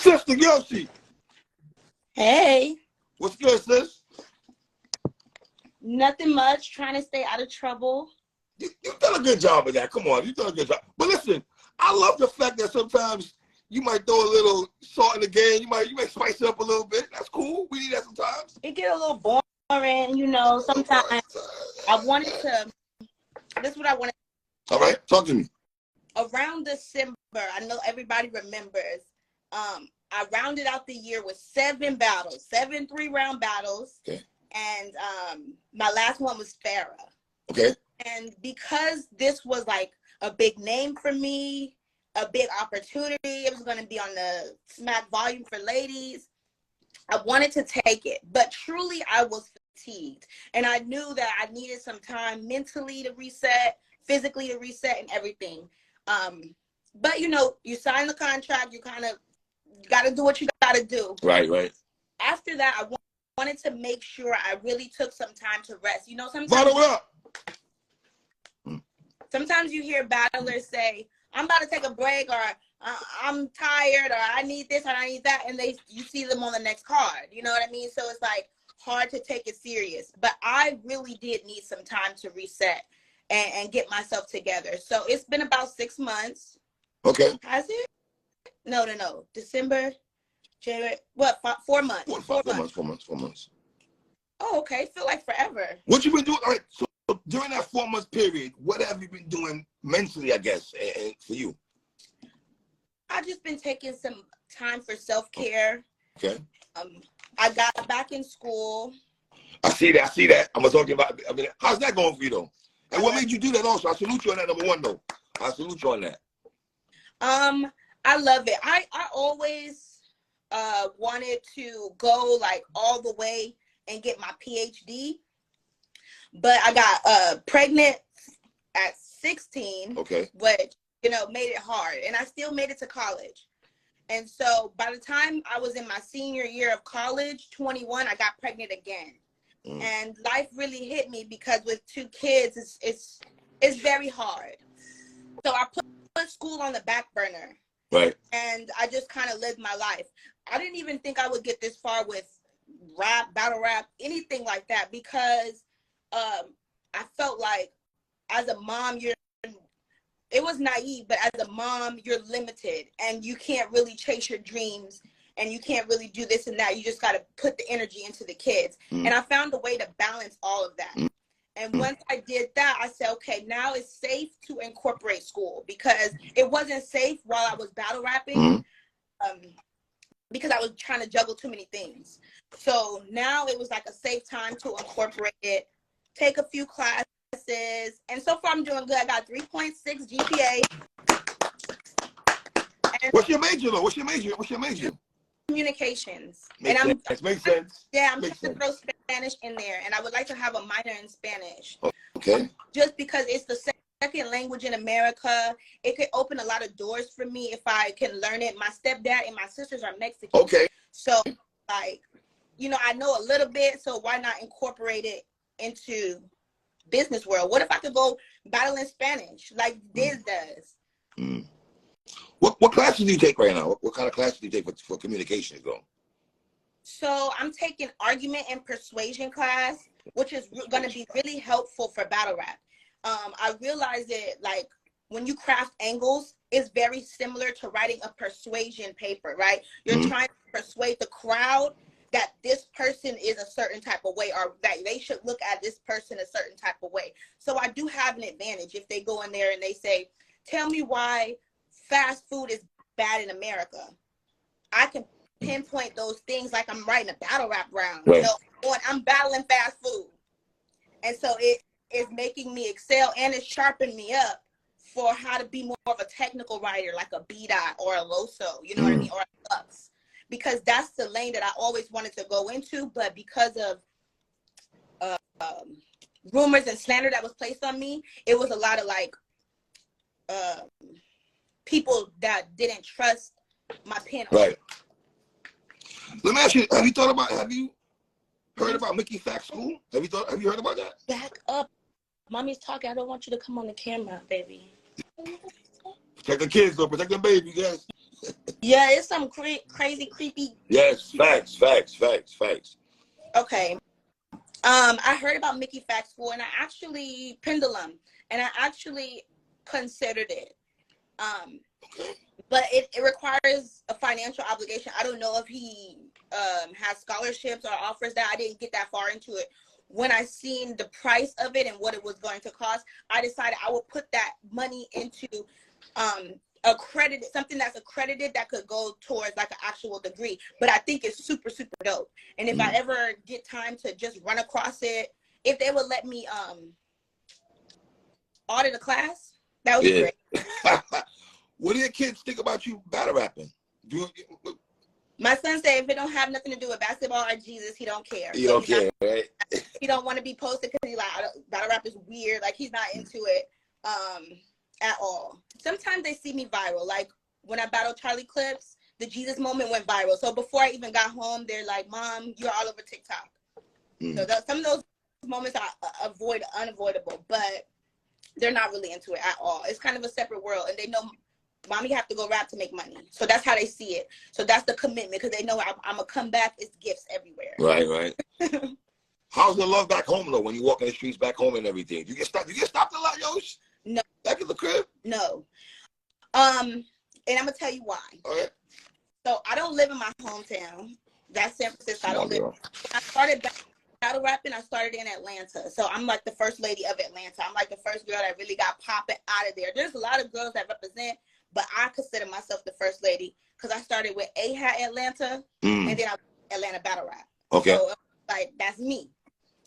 Sister Yoshi. Hey. What's good, sis? Nothing much. Trying to stay out of trouble. You done a good job of that. Come on, you done a good job. But listen, I love the fact that sometimes you might throw a little salt in the game. You might spice it up a little bit. That's cool. We need that sometimes. It get a little boring, you know. Sometimes I wanted to. This is what I wanted. All right, talk to me. Around December, I know everybody remembers. I rounded out the year with 7 battles, 7 3-round battles. Okay. And my last one was Farrah. Okay. And because this was like a big name for me, a big opportunity, it was going to be on the Smack Volume for Ladies, I wanted to take it. But truly, I was fatigued. And I knew that I needed some time mentally to reset, physically to reset, and everything. But, you know, you sign the contract, you got to do what you got to do. Right. After that, I wanted to make sure I really took some time to rest. You know, sometimes you hear battlers say, I'm about to take a break, or I'm tired, or I need this, or I need that, and you see them on the next card. You know what I mean? So it's like hard to take it serious. But I really did need some time to reset and get myself together. So it's been about 6 months. Okay. Has it? No. December, January, what, 4 months? 4 months. Oh, okay. Feel like forever. What you been doing? All right, so during that 4 month period, what have you been doing mentally, I guess, and for you? I've just been taking some time for self-care. Okay. I got back in school. I see that. I'm talking about, how's that going for you, though? And what made you do that also? I salute you on that, number one, though. I salute you on that. I love it. I always wanted to go like all the way and get my PhD, but I got pregnant at 16. Okay. Which, you know, made it hard, and I still made it to college. And so by the time I was in my senior year of college, 21, I got pregnant again. And life really hit me, because with 2 kids, it's very hard. So I put school on the back burner. Right. And I just kind of lived my life. I didn't even think I would get this far with rap, battle rap, anything like that, because I felt like as a mom, it was naive, but as a mom, you're limited and you can't really chase your dreams, and you can't really do this and that. You just got to put the energy into the kids. And I found a way to balance all of that. And once I did that, I said, okay, now it's safe to incorporate school, because it wasn't safe while I was battle rapping, because I was trying to juggle too many things. So now it was like a safe time to incorporate it, take a few classes, and so far I'm doing good. I got 3.6 GPA. And what's your major, though? What's your major? Communications. Makes sense. Yeah, I'm trying to throw Spanish in there, and I would like to have a minor in Spanish. Okay. Just because it's the second language in America, it could open a lot of doors for me if I can learn it. My stepdad and my sisters are Mexican. Okay. So, like, you know, I know a little bit, so why not incorporate it into business world? What if I could go battle in Spanish like Diz does? What classes do you take right now? What kind of classes do you take for communications, though? So I'm taking argument and persuasion class, which is going to be really helpful for battle rap. I realized that, like, when you craft angles, it's very similar to writing a persuasion paper, right? You're trying to persuade the crowd that this person is a certain type of way, or that they should look at this person a certain type of way. So I do have an advantage if they go in there and they say, tell me why fast food is bad in America. I can pinpoint those things like I'm writing a battle rap round. Right. You know, I'm battling fast food. And so it is making me excel, and it's sharpening me up for how to be more of a technical writer, like a B-Dot or a Loso, you know what I mean, or a Lux. Because that's the lane that I always wanted to go into, but because of rumors and slander that was placed on me, it was a lot of like people that didn't trust my pen. Right. Let me ask you, have you heard about Mickey Fact School? Have you heard about that? Back up. Mommy's talking. I don't want you to come on the camera, baby. Protect the kids, though. Protect the baby, guys. Yeah, it's some crazy, creepy. Yes, facts. Okay. I heard about Mickey Facts 4, and I actually Pendulum, and I actually considered it. But it requires a financial obligation. I don't know if he has scholarships or offers that. I didn't get that far into it. When I seen the price of it and what it was going to cost, I decided I would put that money into something that's accredited that could go towards like an actual degree. But I think it's super, super dope. And if I ever get time to just run across it, if they would let me audit a class, that would be great. What do your kids think about you battle rapping? My son said if it don't have nothing to do with basketball or Jesus, he don't care. You don't care, right? He don't want to be posted because he's like, battle rap is weird. Like, he's not into it at all. Sometimes they see me viral. Like, when I battled Charlie Clips, the Jesus moment went viral. So before I even got home, they're like, Mom, you're all over TikTok. So some of those moments are unavoidable, but they're not really into it at all. It's kind of a separate world, and they know Mommy have to go rap to make money. So that's how they see it. So that's the commitment, because they know I'm going to come back. It's gifts everywhere. Right. How's the love back home, though, when you walk in the streets back home and everything? You get stopped a lot, Yosh? No. Back in the crib? No. And I'm going to tell you why. Okay. So I don't live in my hometown. That's San Francisco. I don't live. When I started battle rapping, I started in Atlanta. So I'm like the first lady of Atlanta. I'm like the first girl that really got popping out of there. There's a lot of girls that represent, but I consider myself the first lady because I started with A-Hat Atlanta, and then I Atlanta battle rap. Okay. So like that's me.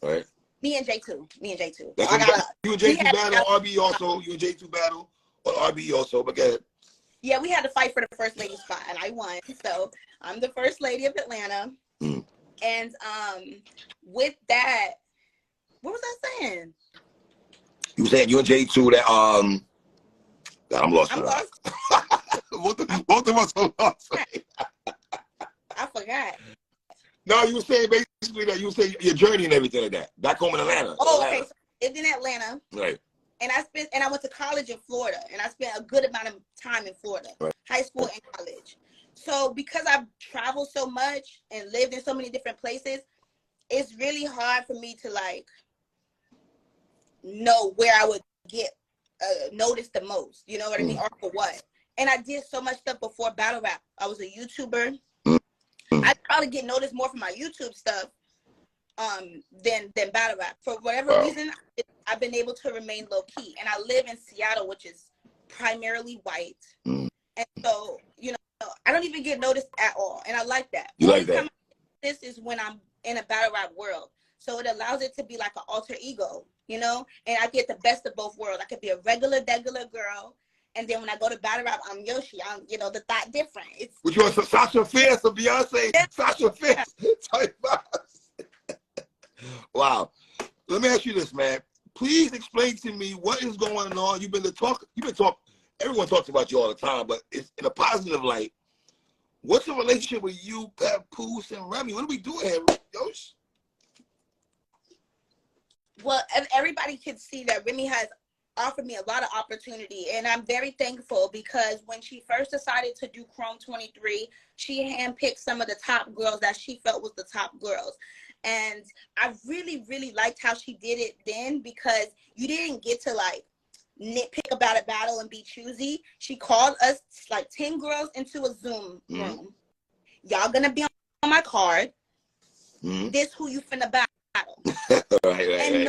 All right. Me and J2. You and J2 battle, RB also. You and J2 battle on RB also, but go ahead. Yeah, we had to fight for the first lady spot, and I won. So I'm the first lady of Atlanta. And with that, what was I saying? You saying you and J2 that God, I'm lost. Both of us are lost. I forgot. No, you were saying basically that you were saying your journey and everything like that. Back home in Atlanta. Okay. So it's in Atlanta. Right. And I went to college in Florida, and I spent a good amount of time in Florida, high school and college. So because I've traveled so much and lived in so many different places, it's really hard for me to like know where I would get noticed the most. You know what I mean? Or for what? And I did so much stuff before battle rap. I was a YouTuber. I probably get noticed more for my YouTube stuff than battle rap. For whatever reason, I've been able to remain low key. And I live in Seattle, which is primarily white. And so, you know, I don't even get noticed at all. And I like that. You like that? This is when I'm in a battle rap world. So it allows it to be like an alter ego, you know? And I get the best of both worlds. I could be a regular girl. And then when I go to battle rap, I'm Yoshi. I'm, you know, the thought different. It's which was Sasha Fierce or Beyonce? Yeah. Sasha Fierce. Wow. Let me ask you this, man. Please explain to me what is going on. You've been talking. Everyone talks about you all the time, but it's in a positive light. What's the relationship with you, Papoose, and Remy? What are we doing here, Yosh? Well, everybody can see that Remy has offered me a lot of opportunity, and I'm very thankful because when she first decided to do Chrome 23, she handpicked some of the top girls that she felt was the top girls. And I really, really liked how she did it then, because you didn't get to like nitpick about a battle and be choosy. She called us like 10 girls into a Zoom room. Y'all gonna be on my card. This who you finna battle. Right.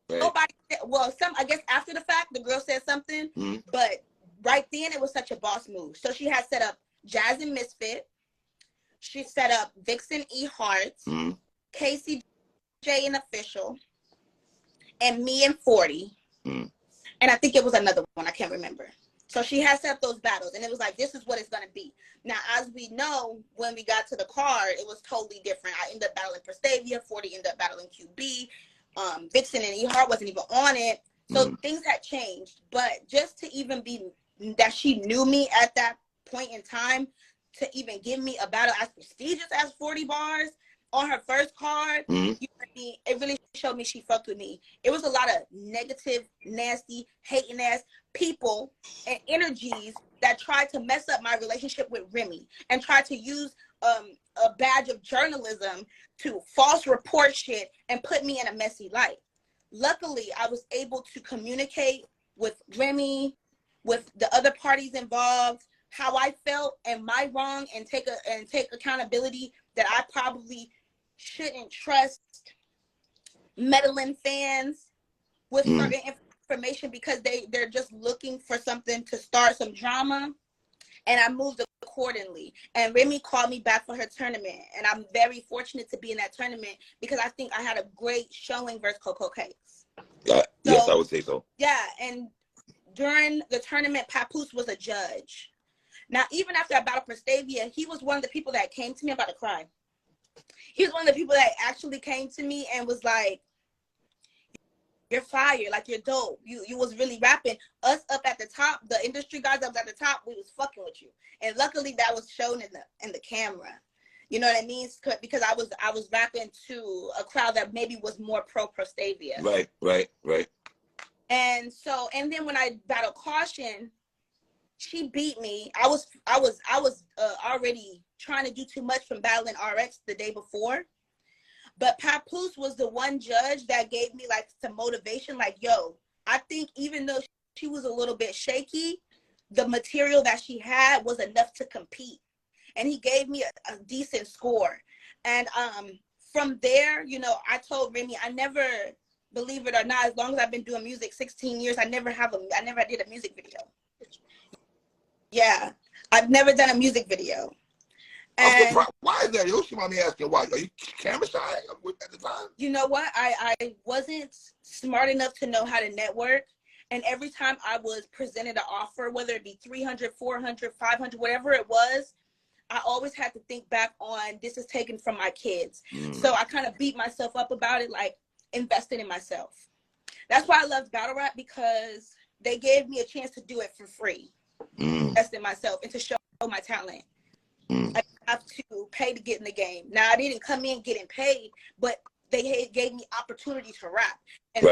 Nobody said, well, I guess after the fact, the girl said something, but right then it was such a boss move. So she had set up Jazz and Misfit. She set up Vixen E. Hart, Casey J and Official, and me and 40. And I think it was another one. I can't remember. So she had set up those battles, and it was like, this is what it's going to be. Now, as we know, when we got to the card, it was totally different. I ended up battling Prestavia. 40 ended up battling QB. Vixen and E. Hart wasn't even on it. So things had changed. But just to even be that she knew me at that point in time, to even give me a battle as prestigious as 40 bars on her first card, you know what I mean? It really showed me she fucked with me. It was a lot of negative, nasty, hating ass people and energies that tried to mess up my relationship with Remy and tried to use a badge of journalism to false report shit and put me in a messy light. Luckily, I was able to communicate with Remy, with the other parties involved, how I felt and my wrong, and take accountability that I probably shouldn't trust meddling fans with certain information because they're just looking for something to start some drama. And I moved accordingly. And Remy called me back for her tournament. And I'm very fortunate to be in that tournament because I think I had a great showing versus Coco Cakes. Yes, I would say so. Yeah, and during the tournament, Papoose was a judge. Now, even after I battled Prestavia, he was one of the people that came to me. I'm about to cry. He was one of the people that actually came to me and was like, you're fire, like you're dope. You was really rapping. Us up at the top, the industry guys up at the top, we was fucking with you. And luckily that was shown in the camera. You know what I mean? Because I was rapping to a crowd that maybe was more pro Prestavia. Right. And then when I battled Caution, she beat me. I was already trying to do too much from battling RX the day before. But Papoose was the one judge that gave me like some motivation, like, yo, I think even though she was a little bit shaky, the material that she had was enough to compete. And he gave me a decent score. And from there, you know, I told Remy, I never, believe it or not, as long as I've been doing music 16 years, I never did a music video. Yeah, I've never done a music video. I'm surprised. Why is that? Yoshi, mind me asking why? Are you camera shy at the time? You know what? I wasn't smart enough to know how to network. And every time I was presented an offer, whether it be 300, 400, 500, whatever it was, I always had to think back on this is taken from my kids. So I kind of beat myself up about it, like investing in myself. That's why I loved battle rap, because they gave me a chance to do it for free. Invest in myself and to show my talent. I have to pay to get in the game. Now, I didn't come in getting paid, but they gave me opportunity to rap. And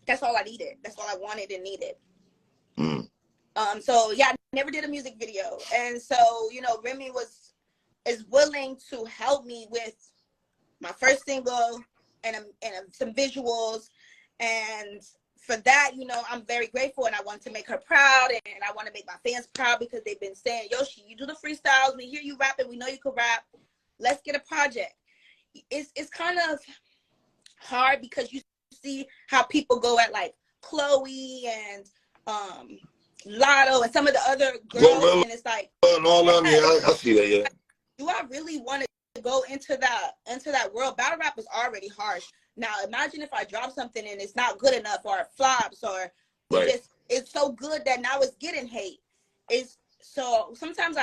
that's all I needed. That's all I wanted and needed. So yeah, I never did a music video. And so, you know, Remy is willing to help me with my first single and some visuals. And for that, you know, I'm very grateful, and I want to make her proud, and I want to make my fans proud, because they've been saying, Yoshi, you do the freestyles, we hear you rapping, we know you can rap, let's get a project. It's kind of hard because you see how people go at like Chloe and Lotto and some of the other girls, and it's like, I see that, yeah. Do I really want to go into that world? Battle rap is already harsh. Now, imagine if I drop something and it's not good enough, or it flops, or it's so good that now it's getting hate. So sometimes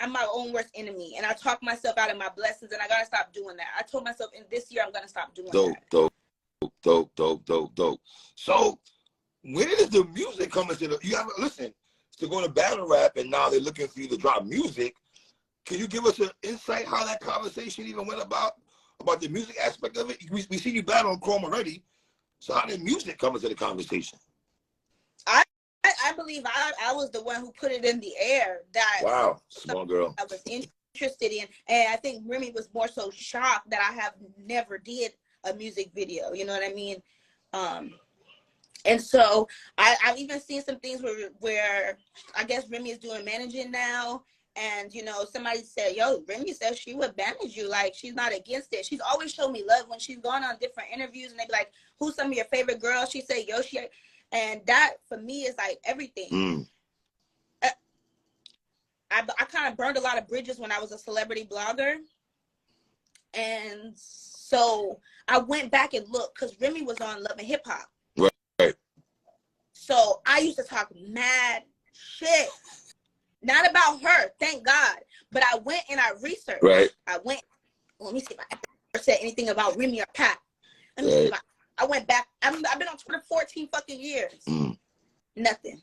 I'm my own worst enemy, and I talk myself out of my blessings, and I gotta stop doing that. I told myself in this year I'm gonna stop doing that. Dope. So when did the music come into you have listen to go to battle rap, and now they're looking for you to drop music? Can you give us an insight how that conversation even went about the music aspect of it? We see you battle on Chrome already. So how did music come into the conversation? I believe I was the one who put it in the air. That wow, small girl. I was interested in, and I think Remy was more so shocked that I have never did a music video. You know what I mean? And so I've even seen some things where I guess Remy is doing managing now. And, you know, somebody said, yo, Remy said she would manage you. Like, she's not against it. She's always shown me love when she's gone on different interviews, and they be like, who's some of your favorite girls? She said, Yoshi. And that, for me, is like everything. I kind of burned a lot of bridges when I was a celebrity blogger. And so I went back and looked, because Remy was on Love and Hip Hop. Right. So I used to talk mad shit. Not about her, thank God. But I went and I researched. Right. Let me see if I ever said anything about Remy or Pat. Let me see if I went back. I've been on Twitter 14 fucking years. Nothing.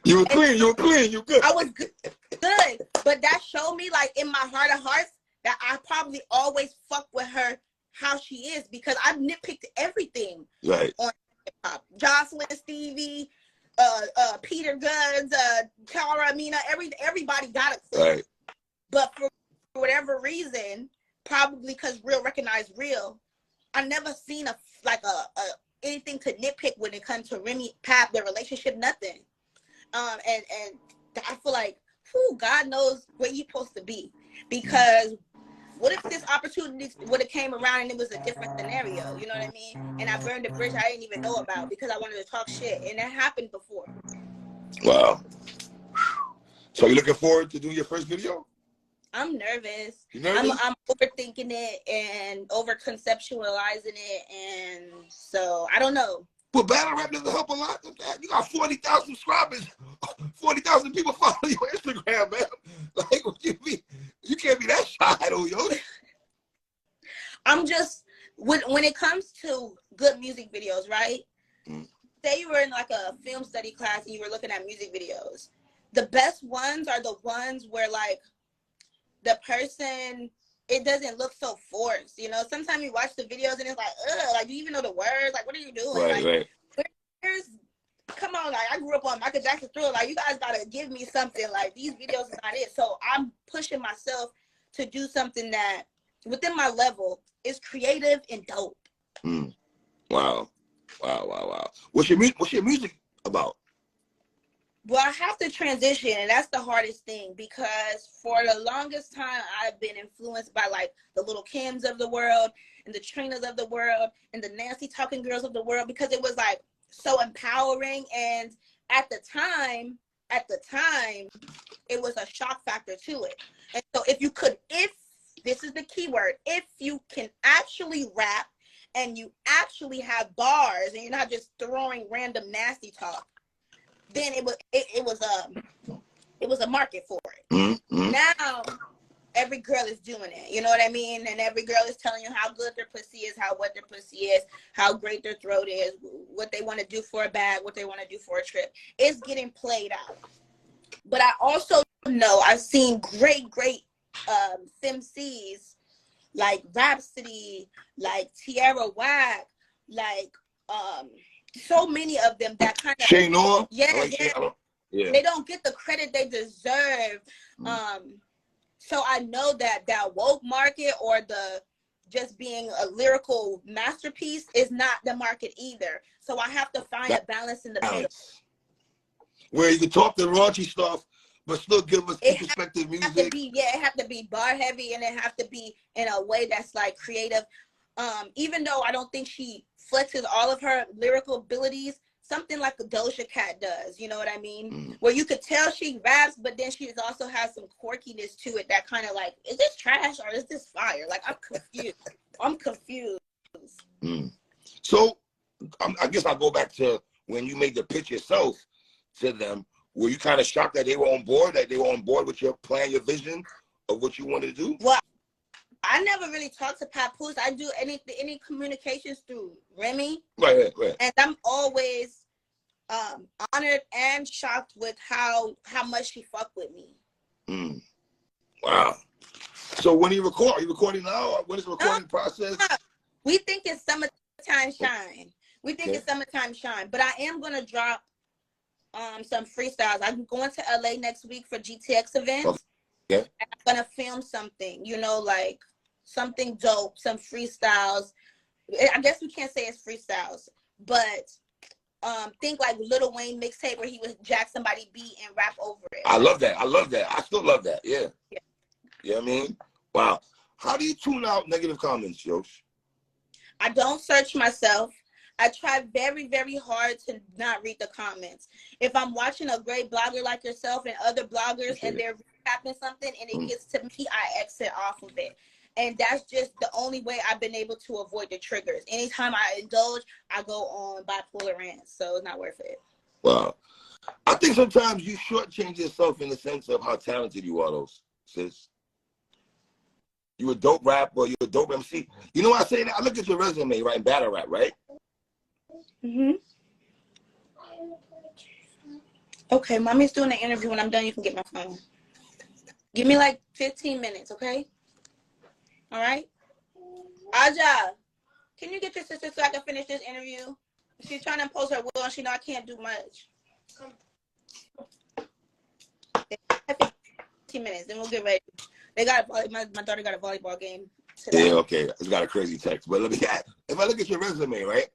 You were clean. You good. I was good. But that showed me, like, in my heart of hearts, that I probably always fuck with her how she is, because I've nitpicked everything. Right. On hip hop. Jocelyn, Stevie, Peter Guns, Tara, Mina, everybody got a clip. Right. But for whatever reason, probably because real recognized real, I never seen a anything to nitpick when it comes to Remy, Pap, their relationship, nothing. And I feel like, God knows where you're supposed to be, because what if this opportunity would have came around and it was a different scenario? You know what I mean? And I burned a bridge I didn't even know about because I wanted to talk shit, and that happened before. Wow. So you looking forward to doing your first video? I'm nervous. You nervous? I'm overthinking it and over conceptualizing it, and so I don't know. But battle rap doesn't help a lot. You got 40,000 subscribers, 40,000 people follow you on Instagram, man. Like, what you mean? You can't be that shy, though, yo. I'm just, when it comes to good music videos, right? Say you were in like a film study class and you were looking at music videos. The best ones are the ones where like the person, it doesn't look so forced, you know. Sometimes you watch the videos and it's like, ugh, like, do you even know the words? Like, what are you doing? Right, like, right. Come on, like, I grew up on Michael Jackson Thriller. Like, you guys gotta give me something. Like, these videos is not it. So I'm pushing myself to do something that within my level is creative and dope. Wow. What's your music about? Well, I have to transition, and that's the hardest thing, because for the longest time I've been influenced by like the Little Kims of the world and the Trinas of the world and the Nancy Talking Girls of the world, because it was like so empowering. And at the time, it was a shock factor to it. And so if this is the key word, if you can actually rap and you actually have bars and you're not just throwing random nasty talk, then it was a market for it. Now every girl is doing it, you know what I mean? And every girl is telling you how good their pussy is, what their pussy is, how great their throat is, what they want to do for a bag, what they want to do for a trip. It's getting played out. But I also know I've seen great femcs like Rhapsody, like Tierra Whack, like so many of them that kind of they don't get the credit they deserve. So I know that woke market or the just being a lyrical masterpiece is not the market either. So I have to find a balance in the middle, where you can talk the raunchy stuff but still give us introspective music. It have to be bar heavy, and it have to be in a way that's like creative. Even though I don't think she flexes all of her lyrical abilities, something like a Doja Cat does, you know what I mean? Where you could tell she raps, but then she also has some quirkiness to it that kind of like, is this trash or is this fire? Like, I'm confused. So I guess I'll go back to when you made the pitch yourself to them. Were you kind of shocked that they were on board, with your plan, your vision of what you wanted to do? Well, I never really talked to Papoose. I do any communications through Remy. Right. And I'm always honored and shocked with how much she fucked with me. Wow. So when you record, are you recording now? When is the recording process? We think it's summertime shine. But I am gonna drop some freestyles. I'm going to LA next week for GTX events. Okay. And I'm gonna film something, you know, like something dope, some freestyles. I guess we can't say it's freestyles, but think like Lil Wayne mixtape where he would jack somebody beat and rap over it. I love that. I still love that. Yeah. You know what I mean? Wow. How do you tune out negative comments, Yosh? I don't search myself. I try very, very hard to not read the comments. If I'm watching a great blogger like yourself and other bloggers and they're recapping something and it gets to me, I exit off of it. And that's just the only way I've been able to avoid the triggers. Anytime I indulge, I go on bipolar rants. So it's not worth it. Wow. I think sometimes you shortchange yourself in the sense of how talented you are, though, sis. You a dope rapper, you a dope MC. You know why I say that? I look at your resume, right, in battle rap, right? Okay, mommy's doing an interview. When I'm done, you can get my phone. Give me like 15 minutes, okay? All right? Aja, can you get your sister so I can finish this interview? She's trying to impose her will and she know I can't do much. Minutes, then we'll get ready. They got my daughter got a volleyball game today. Yeah, okay. It's got a crazy text. But let me if I look at your resume, right?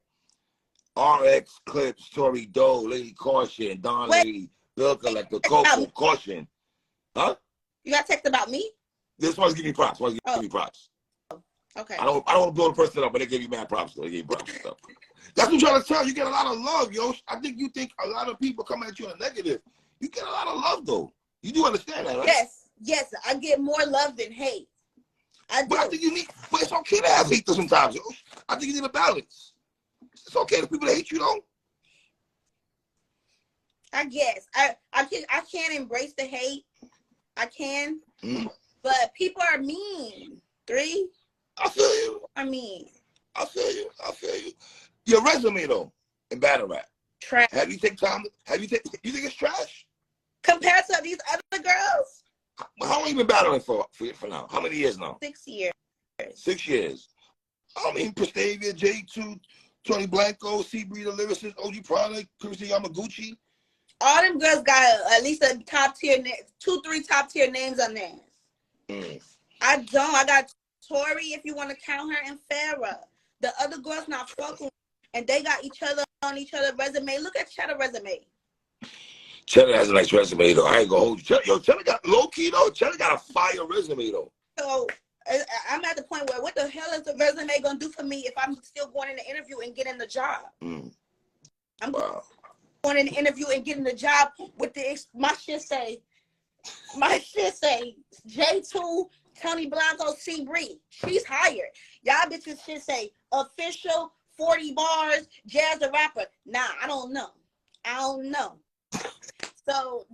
RX, Clips, Tory Doe, Lady Caution, Don Lady, Bill Collector, Coco, Caution. Huh? You got text about me? This one's giving me props. Give me props. Okay. I don't want to blow the person up, but they gave you mad props. Though. They gave you props and stuff. That's what I'm trying to tell you. You get a lot of love, yo. I think you think a lot of people come at you in a negative. You get a lot of love, though. You do understand that, right? Yes. I get more love than hate. I do. But I think you need. But it's okay to have hate sometimes, yo. I think you need a balance. It's okay. The people that hate you, though. I guess I can't embrace the hate. I can, but people are mean. I feel you. I mean, I feel you. Your resume though in battle rap. Trash. Have you take time? You think it's trash? Compared to these other girls? How long you been battling for now? How many years now? 6 years. 6 years. I mean, Prestavia, J2, Tony Blanco, C Breeder, Lyricist, OG Product, Chrissy Yamaguchi. All them girls got at least a top tier, 2-3 top tier names on there. I don't. I got Tori, if you want to count her, and Farrah. The other girls not fucking, and they got each other on each other's resume. Look at Cheddar resume. Cheddar has a nice resume though. I ain't gonna hold you. Cheddar got low key though. Cheddar got a fire resume though. So I'm at the point where what the hell is the resume gonna do for me if I'm still going in the interview and getting the job? I'm going in the interview and getting the job with my shit say J2, Tony Blanco, C Bree. She's hired. Y'all bitches should say official 40 bars, Jazz the rapper. Nah, I don't know. So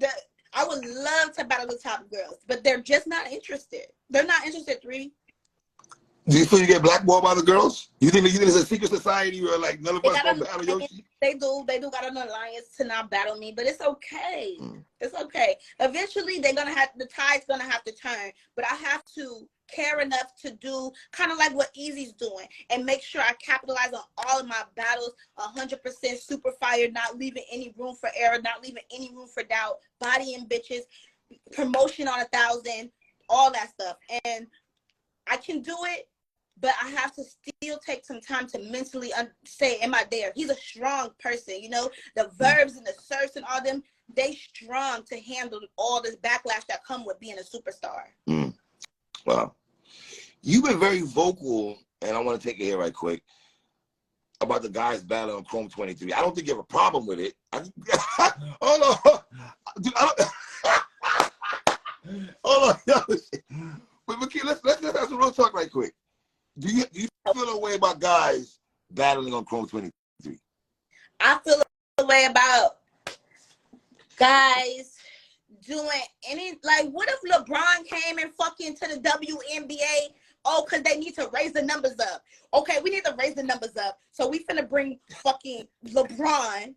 I would love to battle the top girls, but they're just not interested. They're not interested, Three. Do you feel you get blackballed by the girls? You think it's a secret society where like none of us gonna battle Yoshi? They do got an alliance to not battle me, but it's okay. It's okay. Eventually the tide's gonna have to turn, but I have to care enough to do kind of like what Easy's doing and make sure I capitalize on all of my battles 100% super fire, not leaving any room for error, not leaving any room for doubt, bodying bitches, promotion on 1,000, all that stuff. And I can do it, but I have to still take some time to mentally say, am I there? He's a strong person, you know, the verbs and the surfs and all them, they strong to handle all this backlash that come with being a superstar. Wow. You've been very vocal, and I want to take it here right quick, about the guys battling on Chrome 23. I don't think you have a problem with it. Hold on. Dude, hold on. But let's have some real talk right quick. Do you feel a way about guys battling on Chrome 23? I feel a way about guys doing what if LeBron came and fucking to the WNBA? Oh, because they need to raise the numbers up. Okay, we need to raise the numbers up. So we finna bring fucking LeBron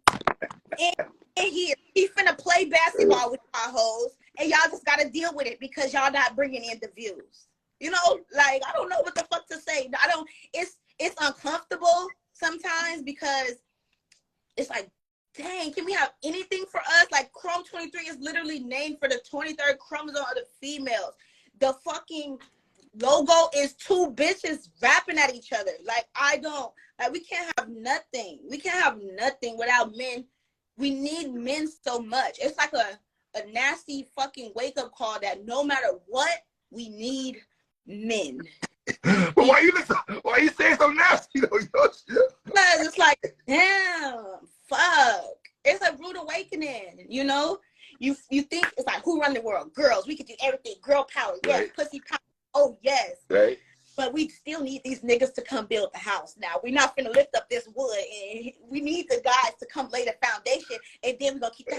in here. He finna play basketball with our hoes, and y'all just gotta deal with it because y'all not bringing in the views. You know, like, I don't know what the fuck to say. It's uncomfortable sometimes because it's like, dang, can we have anything for us? Like, Chrome 23 is literally named for the 23rd chromosome of the females. The fucking logo is 2 bitches rapping at each other. We can't have nothing. We can't have nothing without men. We need men so much. It's like a nasty fucking wake-up call that no matter what, we need men. But why you saying so nasty though, Yoshi? Because it's like, damn, fuck. It's a rude awakening, you know? You think it's like, who run the world? Girls. We can do everything. Girl power. Yes. Right. Pussy power. Oh, yes. Right. But we still need these niggas to come build the house now. We're not finna lift up this wood, and we need the guys to come lay the foundation, and then we're gonna keep the